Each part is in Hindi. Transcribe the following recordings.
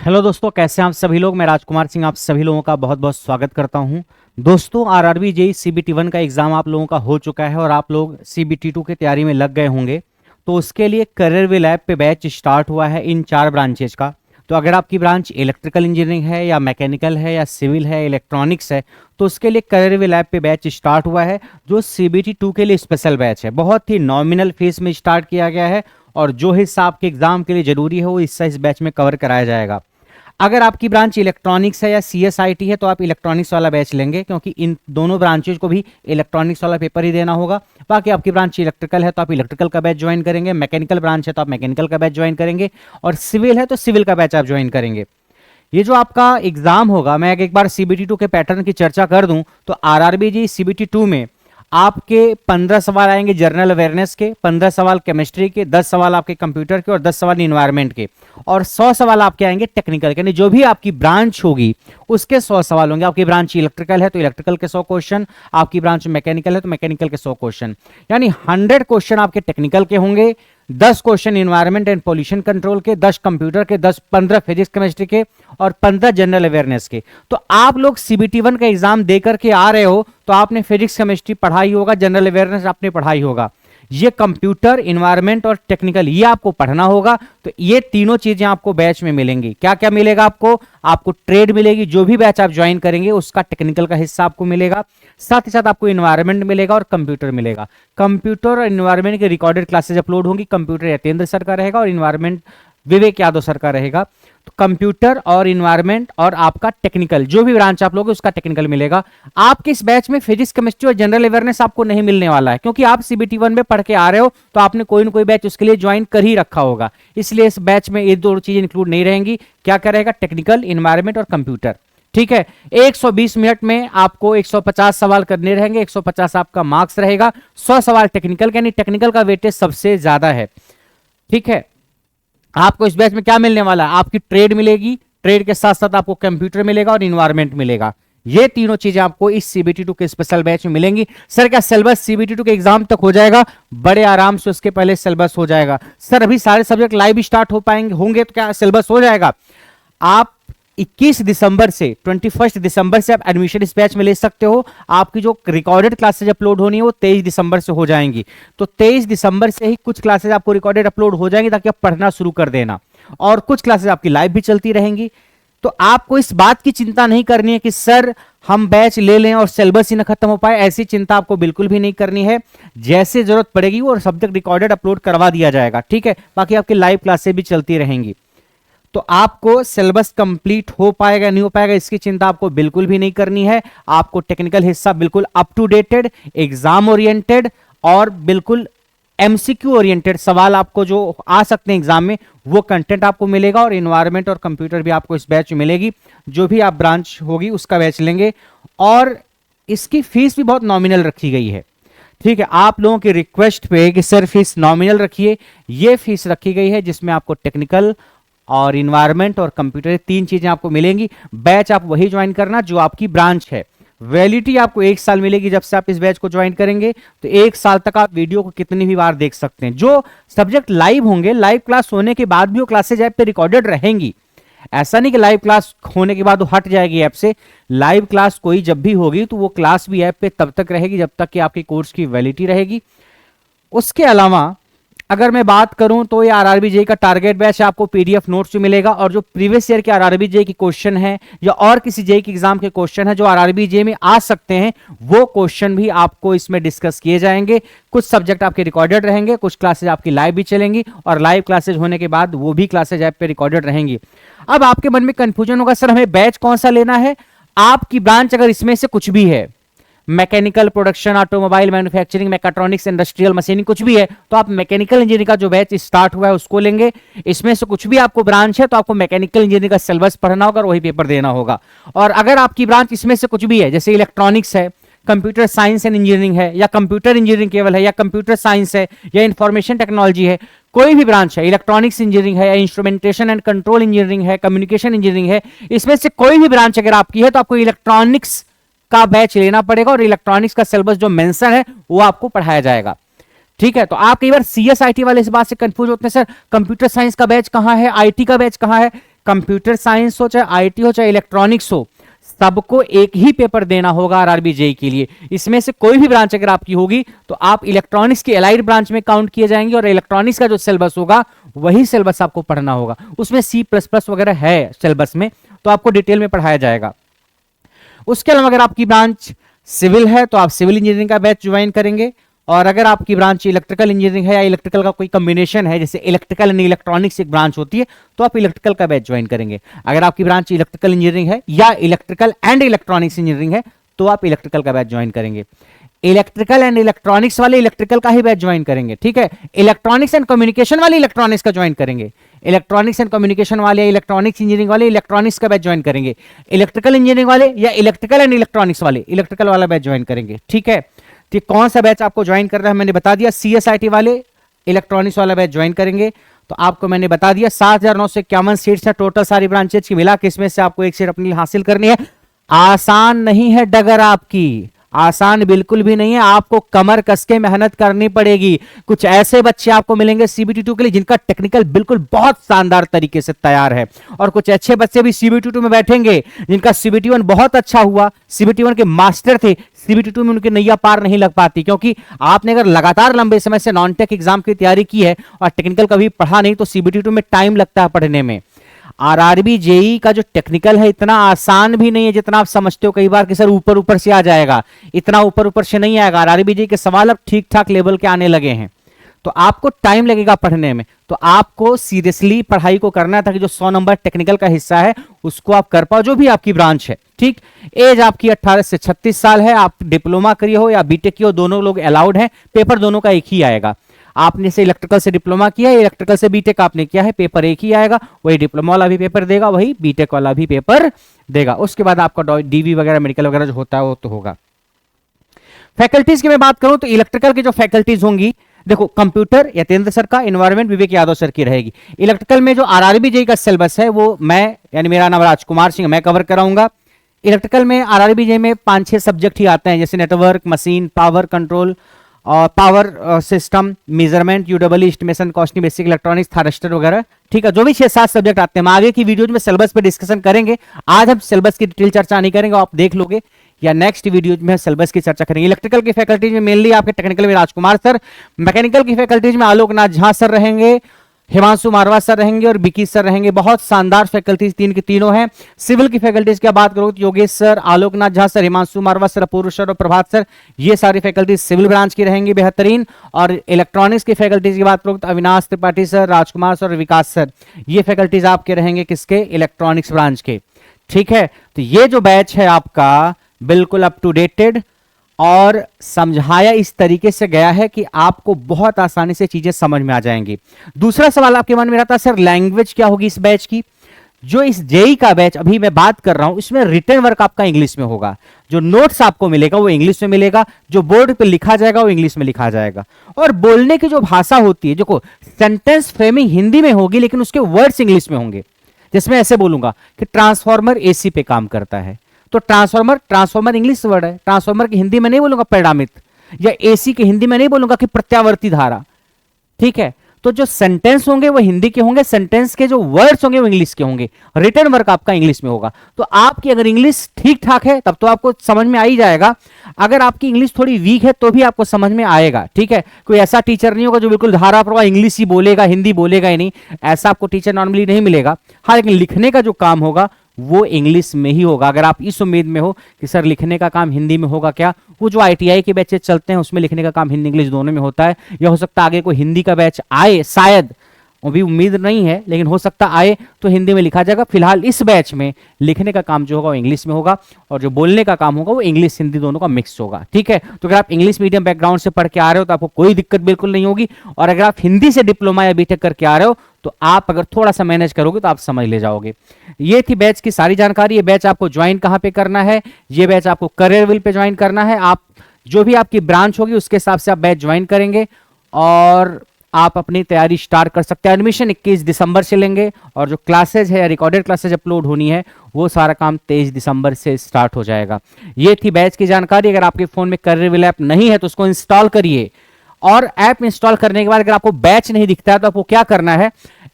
हेलो दोस्तों, कैसे हैं आप सभी लोग। मैं राजकुमार सिंह आप सभी लोगों का बहुत बहुत स्वागत करता हूं। दोस्तों, आरआरबी जेईई सीबीटी 1 का एग्ज़ाम आप लोगों का हो चुका है और आप लोग सीबीटी 2 की तैयारी में लग गए होंगे। तो उसके लिए करियर वे लैब पे बैच स्टार्ट हुआ है इन 4 ब्रांचेज का। तो अगर आपकी ब्रांच इलेक्ट्रिकल इंजीनियरिंग है या मैकेनिकल है या सिविल है, इलेक्ट्रॉनिक्स है, तो उसके लिए करियर वे लैब पे बैच स्टार्ट हुआ है, जो सीबीटी 2 के लिए स्पेशल बैच है। बहुत ही नॉमिनल फीस में स्टार्ट किया गया है और जो हिस्सा आपके एग्जाम के लिए जरूरी है वो हिस्सा इस बैच में कवर कराया जाएगा। अगर आपकी ब्रांच इलेक्ट्रॉनिक्स है या सीएसआईटी है तो आप इलेक्ट्रॉनिक्स वाला बैच लेंगे, क्योंकि इन दोनों ब्रांचेज को भी इलेक्ट्रॉनिक्स वाला पेपर ही देना होगा। बाकी आपकी ब्रांच इलेक्ट्रिकल है तो आप इलेक्ट्रिकल का बैच ज्वाइन करेंगे, मैकेनिकल ब्रांच है तो आप मैकेनिकल का बैच ज्वाइन करेंगे, और सिविल है तो सिविल का बैच आप ज्वाइन करेंगे। ये जो आपका एग्जाम होगा, मैं एक बार सीबीटी 2 के पैटर्न की चर्चा कर दूं तो आरआरबी जी सीबीटी 2 में आपके 15 सवाल आएंगे जनरल अवेयरनेस के, 15 सवाल केमिस्ट्री के, 10 सवाल आपके कंप्यूटर के और 10 सवाल इन्वायरमेंट के, और 100 सवाल आपके आएंगे टेक्निकल के। यानी जो भी आपकी ब्रांच होगी उसके 100 सवाल होंगे। आपकी ब्रांच इलेक्ट्रिकल है तो इलेक्ट्रिकल के 100 क्वेश्चन, आपकी ब्रांच मैकेनिकल है तो मैकेनिकल के 100 क्वेश्चन, यानी 100 क्वेश्चन आपके टेक्निकल के होंगे, 10 question environment and pollution control के, 10 कंप्यूटर के, 15 फिजिक्स केमिस्ट्री के और 15 जनरल अवेयरनेस के। तो आप लोग सीबीटी 1 का एग्जाम देकर के आ रहे हो तो आपने फिजिक्स केमिस्ट्री पढ़ाई होगा, जनरल अवेयरनेस आपने पढ़ाई होगा, ये कंप्यूटर, इन्वायरमेंट और टेक्निकल ये आपको पढ़ना होगा। तो ये तीनों चीजें आपको बैच में मिलेंगी। क्या क्या मिलेगा आपको ट्रेड मिलेगी, जो भी बैच आप ज्वाइन करेंगे उसका टेक्निकल का हिस्सा आपको मिलेगा, साथ ही साथ आपको इन्वायरमेंट मिलेगा और कंप्यूटर मिलेगा। कंप्यूटर और इन्वायरमेंट की रिकॉर्डेड क्लासेज अपलोड होंगी। कंप्यूटर यतेंद्र सर का रहेगा और इन्वायरमेंट विवेक यादव सर का रहेगा। तो कंप्यूटर और इन्वायरमेंट और आपका टेक्निकल, जो भी ब्रांच आप लोगे उसका टेक्निकल मिलेगा। आपके इस बैच में फिजिक्स केमिस्ट्री और जनरल अवेयरनेस आपको नहीं मिलने वाला है, क्योंकि आप सीबीटी 1 में पढ़ के आ रहे हो तो आपने कोई ना कोई बैच उसके लिए ज्वाइन कर ही रखा होगा। इसलिए इस बैच में ये दो चीजें इंक्लूड नहीं रहेंगी। क्या क्या रहेगा? टेक्निकल, इन्वायरमेंट और कंप्यूटर। ठीक है, 120 मिनट में आपको 150 सवाल करने रहेंगे, 150 आपका मार्क्स रहेगा, 100 सवाल टेक्निकल, यानी टेक्निकल का वेटेज सबसे ज्यादा है। ठीक है, आपको इस बैच में क्या मिलने वाला है? आपकी ट्रेड मिलेगी, ट्रेड के साथ साथ आपको कंप्यूटर मिलेगा और इन्वायरमेंट मिलेगा। ये तीनों चीजें आपको इस सीबीटी 2 के स्पेशल बैच में मिलेंगी। सर क्या सिलेबस सीबीटी 2 के एग्जाम तक हो जाएगा? बड़े आराम से उसके पहले सिलेबस हो जाएगा। सर अभी सारे सब्जेक्ट लाइव स्टार्ट हो पाएंगे होंगे तो क्या सिलेबस हो जाएगा? आप 21 दिसंबर से 21 दिसंबर से आप एडमिशन इस बैच में ले सकते हो। आपकी जो रिकॉर्डेड क्लासेज अपलोड होनी है वो 23 दिसंबर से हो जाएंगी। तो 23 दिसंबर से ही कुछ क्लासेज आपको रिकॉर्डेड अपलोड हो जाएंगी ताकि आप पढ़ना शुरू कर देना, और कुछ क्लासेज आपकी लाइव भी चलती रहेंगी। तो आपको इस बात की चिंता नहीं करनी है कि सर हम बैच ले लें और सिलेबस ही ना खत्म हो पाए। ऐसी चिंता आपको बिल्कुल भी नहीं करनी है। जैसे जरूरत पड़ेगी वो सब्जेक्ट रिकॉर्डेड अपलोड करवा दिया जाएगा। ठीक है, बाकी आपकी लाइव क्लासेज भी चलती रहेंगी। तो आपको सिलेबस कंप्लीट हो पाएगा नहीं हो पाएगा इसकी चिंता आपको बिल्कुल भी नहीं करनी है। आपको टेक्निकल हिस्सा बिल्कुल up to dated, exam oriented और बिल्कुल एमसीक्यू ओरिएंटेड सवाल आपको जो आ सकते हैं एग्जाम में वो कंटेंट आपको मिलेगा, और इन्वायरमेंट और कंप्यूटर भी आपको इस बैच में मिलेगी। जो भी आप ब्रांच होगी उसका बैच लेंगे, और इसकी फीस भी बहुत नॉमिनल रखी गई है। ठीक है, आप लोगों की रिक्वेस्ट पे कि सर फीस नॉमिनल रखिए, ये फीस रखी गई है जिसमें आपको टेक्निकल और इन्वायरमेंट और कंप्यूटर 3 चीजें आपको मिलेंगी। बैच आप वही ज्वाइन करना जो आपकी ब्रांच है। वैलिडिटी आपको 1 साल मिलेगी जब से आप इस बैच को ज्वाइन करेंगे। तो 1 साल तक आप वीडियो को कितनी भी बार देख सकते हैं। जो सब्जेक्ट लाइव होंगे, लाइव क्लास होने के बाद भी वो क्लासेज ऐप पे रिकॉर्डेड रहेंगी। ऐसा नहीं कि लाइव क्लास होने के बाद वो हट जाएगी ऐप से। लाइव क्लास कोई जब भी होगी तो वो क्लास भी ऐप पे तब तक रहेगी जब तक कि आपके कोर्स की वैलिडिटी रहेगी। उसके अलावा अगर मैं बात करूं तो ये आरआरबी जेईई का टारगेट बैच आपको पीडीएफ नोट्स भी मिलेगा, और जो प्रीवियस ईयर के आरआरबी जेईई की क्वेश्चन है या और किसी जेईई के एग्जाम के क्वेश्चन है जो आरआरबी जेईई में आ सकते हैं, वो क्वेश्चन भी आपको इसमें डिस्कस किए जाएंगे। कुछ सब्जेक्ट आपके रिकॉर्डेड रहेंगे, कुछ क्लासेज आपकी लाइव भी चलेंगी, और लाइव क्लासेज होने के बाद वो भी क्लासेज ऐप पे रिकॉर्डेड रहेंगी। अब आपके मन में कंफ्यूजन होगा, सर हमें बैच कौन सा लेना है? आपकी ब्रांच अगर इसमें से कुछ भी है, mechanical, production, automobile, manufacturing, mechatronics, industrial machining कुछ भी है, तो आप मैकेनिकल इंजीनियरिंग का जो बैच स्टार्ट हुआ है उसको लेंगे। इसमें से कुछ भी आपको ब्रांच है तो आपको मैकेनिकल इंजीनियरिंग का सिलेबस पढ़ना होगा और वही पेपर देना होगा। और अगर आपकी ब्रांच इसमें से कुछ भी है, जैसे इलेक्ट्रॉनिक्स है, कंप्यूटर साइंस एंड इंजीनियरिंग है, या कंप्यूटर इंजीनियरिंग केवल है, या कंप्यूटर साइंस है, या इंफॉर्मेशन टेक्नोलॉजी है, कोई भी ब्रांच है, इलेक्ट्रॉनिक्स इंजीनियरिंग है, या इंस्ट्रूमेंटेशन एंड कंट्रोल इंजीनियरिंग है, कम्युनिकेशन इंजीनियरिंग है, इसमें से कोई भी ब्रांच अगर आपकी है तो आपको इलेक्ट्रॉनिक्स का बैच लेना पड़ेगा, और इलेक्ट्रॉनिक्स का सिलेबस जो मेंशन है वो आपको पढ़ाया जाएगा। ठीक है, तो आप कई बार सीएसआईटी वाले इस बात से कंफ्यूज होते हैं, सर कंप्यूटर साइंस का बैच कहां है, आईटी का बैच कहां है। कंप्यूटर साइंस हो, चाहे आईटी हो, चाहे इलेक्ट्रॉनिक्स हो, सबको एक ही पेपर देना होगा आरआरबी जेई के लिए। इसमें से कोई भी ब्रांच अगर आपकी होगी तो आप इलेक्ट्रॉनिक्स की एलाइड ब्रांच में काउंट किए जाएंगे, और इलेक्ट्रॉनिक्स का जो सिलेबस होगा वही सिलेबस आपको पढ़ना होगा। उसमें C++ वगैरह है सिलेबस में, तो आपको डिटेल में पढ़ाया जाएगा। उसके अलावा अगर आपकी ब्रांच सिविल है तो आप सिविल इंजीनियरिंग का बैच ज्वाइन करेंगे, और अगर आपकी ब्रांच इलेक्ट्रिकल इंजीनियरिंग है या इलेक्ट्रिकल का कोई कॉम्बिनेशन है, जैसे इलेक्ट्रिकल एंड इलेक्ट्रॉनिक्स एक ब्रांच होती है, तो आप इलेक्ट्रिकल का बैच ज्वाइन करेंगे। अगर आपकी ब्रांच इलेक्ट्रिकल इंजीनियरिंग है या इलेक्ट्रिकल एंड इलेक्ट्रॉनिक्स इंजीनियरिंग है तो आप इलेक्ट्रिकल का बैच ज्वाइन करेंगे। इलेक्ट्रिकल एंड इलेक्ट्रॉनिक्स वाले इलेक्ट्रिकल का ही बैच ज्वाइन करेंगे, ठीक है। इलेक्ट्रॉनिक्स एंड कम्युनिकेशन वाले इलेक्ट्रॉनिक्स का ज्वाइन करेंगे। इलेक्ट्रॉनिक्स एंड कम्युनिकेशन वाले इलेक्ट्रॉनिक्स इंजीनियरिंग वाले इलेक्ट्रॉनिक्स का बैच ज्वाइन करेंगे। इलेक्ट्रिकल इंजीनियरिंग वाले या इलेक्ट्रिकल एंड इलेक्ट्रॉनिक्स वाले इलेक्ट्रिकल वाला बैच ज्वाइन करेंगे, ठीक है। तो कौन सा बैच आपको ज्वाइन करना है मैंने बता दिया। CSIT वाले इलेक्ट्रॉनिक्स वाला बैच ज्वाइन करेंगे, तो आपको मैंने बता दिया 7,951 सीट्स है टोटल सारी ब्रांचेज की मिला के, इसमें से आपको एक सीट अपने लिए हासिल करनी है। आसान नहीं है डगर आपकी, आसान बिल्कुल भी नहीं है, आपको कमर कस के मेहनत करनी पड़ेगी। कुछ ऐसे बच्चे आपको मिलेंगे CBT2 के लिए जिनका टेक्निकल बिल्कुल बहुत शानदार तरीके से तैयार है, और कुछ अच्छे बच्चे भी CBT2 में बैठेंगे जिनका CBT1 बहुत अच्छा हुआ, CBT1 के मास्टर थे, CBT2 में उनकी नैया पार नहीं लग पाती, क्योंकि आपने अगर लगातार लंबे समय से नॉन टेक एग्जाम की तैयारी की है और टेक्निकल कभी पढ़ा नहीं तो CBT2 में टाइम लगता है पढ़ने में। आरआरबी जेई का जो टेक्निकल है इतना आसान भी नहीं है जितना आप समझते हो कई बार कि सर ऊपर ऊपर से आ जाएगा, इतना ऊपर ऊपर से नहीं आएगा। आरआरबी जेई के सवाल अब ठीक ठाक लेवल के आने लगे हैं, तो आपको टाइम लगेगा पढ़ने में, तो आपको सीरियसली पढ़ाई को करना है ताकि जो 100 नंबर टेक्निकल का हिस्सा है उसको आप कर पाओ, जो भी आपकी ब्रांच है, ठीक। एज आपकी 18 से 36 साल है, आप डिप्लोमा करिए हो या बीटेक किए हो, दोनों लोग अलाउड है। पेपर दोनों का एक ही आएगा। आपने से इलेक्ट्रिकल से डिप्लोमा किया है, इलेक्ट्रिकल से बीटेक आपने किया है, पेपर एक ही आएगा। वही डिप्लोमा वाला भी पेपर देगा, वही बीटेक वाला भी पेपर देगा। उसके बाद आपका डीवी वगैरह मेडिकल वगैरह जो होता है वो तो होगा। फैकल्टीज की मैं बात करूं तो इलेक्ट्रिकल की जो फैकल्टीज होंगी, देखो कंप्यूटर यतेंद्र सर का, एनवायरमेंट विवेक यादव सर की रहेगी। इलेक्ट्रिकल में जो आरआरबी जेई का सिलेबस है वो मैं यानी मेरा नाम राजकुमार सिंह, मैं कवर कराऊंगा। इलेक्ट्रिकल में आरआरबी जेई में 5-6 सब्जेक्ट ही आते हैं, जैसे नेटवर्क, मशीन, पावर कंट्रोल और power system, measurement, UW, estimation, costing, basic electronics, thyristor वगैरह, ठीक है। जो भी 6-7 सब्जेक्ट आते हैं, हम आगे की वीडियो में सिलेबस पे डिस्कशन करेंगे। आज हम सिलेबस की डिटेल चर्चा नहीं करेंगे, आप देख लोगे, या नेक्स्ट वीडियो में सिलेबस की चर्चा करेंगे। इलेक्ट्रिकल की फैकल्टीज में मेनली आपके टेक्निकल में राजकुमार सर, मैकेनिकल की फैकल्टीज में आलोकनाथ झा सर रहेंगे, हिमांशु मारवा सर रहेंगे और बिकी सर रहेंगे। बहुत शानदार फैकल्टीज तीन की तीनों हैं। सिविल की फैकल्टीज की बात करो तो योगेश सर, आलोकनाथ झा सर, हिमांशु मारवा सर, अपूर्व सर और प्रभात सर, ये सारी फैकल्टीज सिविल ब्रांच की रहेंगी बेहतरीन। और इलेक्ट्रॉनिक्स की फैकल्टीज की बात करो तो अविनाश त्रिपाठी सर, राजकुमार सर और विकास सर, ये फैकल्टीज आपके रहेंगे किसके, इलेक्ट्रॉनिक्स ब्रांच के, ठीक है। तो ये जो बैच है आपका बिल्कुल अप टू डेटेड और समझाया इस तरीके से गया है कि आपको बहुत आसानी से चीजें समझ में आ जाएंगी। दूसरा सवाल आपके मन में रहता है सर लैंग्वेज क्या होगी इस बैच की। जो इस जेई का बैच अभी मैं बात कर रहा हूं इसमें रिटन वर्क आपका इंग्लिश में होगा, जो नोट्स आपको मिलेगा वो इंग्लिश में मिलेगा, जो बोर्ड पे लिखा जाएगा वो इंग्लिश में लिखा जाएगा। और बोलने की जो भाषा होती है, जो सेंटेंस फ्रेमिंग हिंदी में होगी लेकिन उसके वर्ड्स इंग्लिश में होंगे। जिसमें ऐसे बोलूंगा कि ट्रांसफॉर्मर एसी पे काम करता है, तो ट्रांसफॉर्मर इंग्लिश वर्ड है, ट्रांसफॉर्मर की हिंदी में नहीं बोलूंगा परिणामित, या एसी की हिंदी में नहीं बोलूंगा कि प्रत्यावर्ती धारा, ठीक है। तो जो सेंटेंस होंगे वो हिंदी के होंगे, सेंटेंस के जो वर्ड्स होंगे वो इंग्लिश के होंगे, रिटन वर्क आपका इंग्लिश में होगा। तो आपकी अगर इंग्लिश ठीक ठाक है तब तो आपको समझ में आ ही जाएगा, अगर आपकी इंग्लिश थोड़ी वीक है तो भी आपको समझ में आएगा, ठीक है। कोई ऐसा टीचर नहीं होगा जो बिल्कुल धारा प्रवाह इंग्लिश ही बोलेगा, हिंदी बोलेगा ही नहीं, ऐसा आपको टीचर नॉर्मली नहीं मिलेगा। हाँ, लेकिन लिखने का जो काम होगा वो इंग्लिश में ही होगा। अगर आप इस उम्मीद में हो कि सर लिखने का काम हिंदी में होगा क्या, वो जो आईटीआई के बैचेस चलते हैं उसमें लिखने का काम हिंदी इंग्लिश दोनों में होता है, या हो सकता है आगे कोई हिंदी का बैच आए, शायद, वो भी उम्मीद नहीं है लेकिन हो सकता आए तो हिंदी में लिखा जाएगा। फिलहाल इस बैच में लिखने का काम जो होगा वो इंग्लिश में होगा और जो बोलने का काम होगा वो इंग्लिश हिंदी दोनों का मिक्स होगा, ठीक है। तो अगर आप इंग्लिश मीडियम बैकग्राउंड से पढ़ के आ रहे हो तो आपको कोई दिक्कत बिल्कुल नहीं होगी, और अगर आप हिंदी से डिप्लोमा या बीटेक करके आ रहे हो तो आप अगर थोड़ा सा मैनेज करोगे तो आप समझ ले जाओगे। ये थी बैच की सारी जानकारी। ये बैच आपको ज्वाइन कहां पे करना है, ये बैच आपको करियरविल पे ज्वाइन करना है। आप जो भी आपकी ब्रांच होगी उसके हिसाब से आप बैच ज्वाइन करेंगे और आप अपनी तैयारी स्टार्ट कर सकते हैं। एडमिशन 21 दिसंबर से लेंगे और जो क्लासेज है, रिकॉर्डेड क्लासेज अपलोड होनी है, वो सारा काम 23 दिसंबर से स्टार्ट हो जाएगा। ये थी बैच की जानकारी। अगर आपके फोन में करियरविल ऐप नहीं है तो उसको इंस्टॉल करिए, और ऐप इंस्टॉल करने के बाद अगर आपको बैच नहीं दिखता है तो आपको क्या करना है,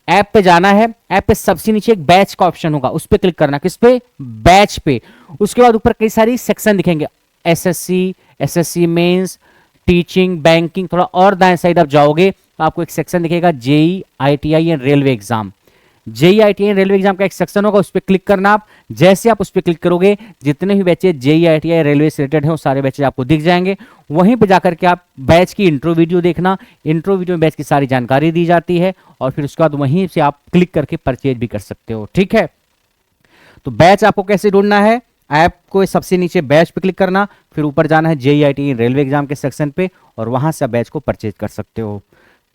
ऐप पे जाना है, ऐप पे सबसे नीचे एक बैच का ऑप्शन होगा, उस पर क्लिक करना, किस पे, बैच पे। उसके बाद ऊपर कई सारी सेक्शन दिखेंगे, SSC, SSC mains, teaching, banking. थोड़ा और दाएं साइड आप जाओगे तो आपको एक सेक्शन दिखेगा JE, ITI and railway exam. JE, ITI railway exam का एक सेक्शन होगा, उस पर क्लिक करना आप। जैसे आप उस पर क्लिक करोगे जितने भी बैचेज जेई, आईटीआई रेलवे से रिलेटेड हैं वो सारे बैचेज आपको दिख जाएंगे। वहीं पे जाकर के आप बैच की इंट्रो वीडियो देखना, इंट्रो वीडियो में बैच की सारी जानकारी दी जाती है और फिर उसके बाद वहीं से आप क्लिक करके परचेज भी कर सकते हो। ठीक है, तो बैच आपको कैसे ढूंढना है, ऐप को सबसे नीचे बैच पे क्लिक करना, फिर ऊपर जाना है जेई, आईटीआई रेलवे एग्जाम के सेक्शन पे और वहां से आप बैच को परचेज कर सकते हो।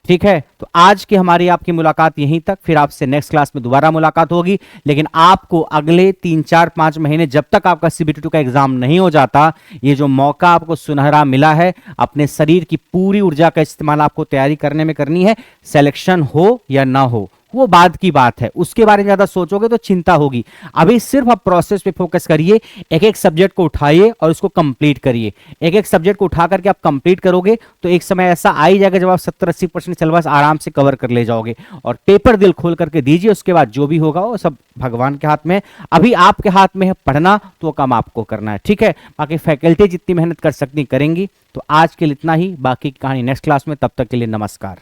ठीक है, तो आज की हमारी आपकी मुलाकात यहीं तक, फिर आपसे नेक्स्ट क्लास में दोबारा मुलाकात होगी। लेकिन आपको अगले 3-4-5 महीने जब तक आपका सीबीटी का एग्जाम नहीं हो जाता, ये जो मौका आपको सुनहरा मिला है, अपने शरीर की पूरी ऊर्जा का इस्तेमाल आपको तैयारी करने में करनी है। सिलेक्शन हो या ना हो वो बाद की बात है, उसके बारे में ज्यादा सोचोगे तो चिंता होगी। अभी सिर्फ आप प्रोसेस पे फोकस करिए, एक एक सब्जेक्ट को उठाइए और उसको कंप्लीट करिए। एक एक सब्जेक्ट को उठा करके आप कंप्लीट करोगे तो एक समय ऐसा आ ही जाएगा जब आप 70-80% सिलेबस आराम से कवर कर ले जाओगे। और पेपर दिल खोल करके दीजिए, उसके बाद जो भी होगा वो सब भगवान के हाथ में। अभी आपके हाथ में है पढ़ना, तो वो काम आपको करना है। ठीक है, बाकी फैकल्टी जितनी मेहनत कर सकती करेंगी। तो आज के लिए इतना ही, बाकी की कहानी नेक्स्ट क्लास में। तब तक के लिए नमस्कार।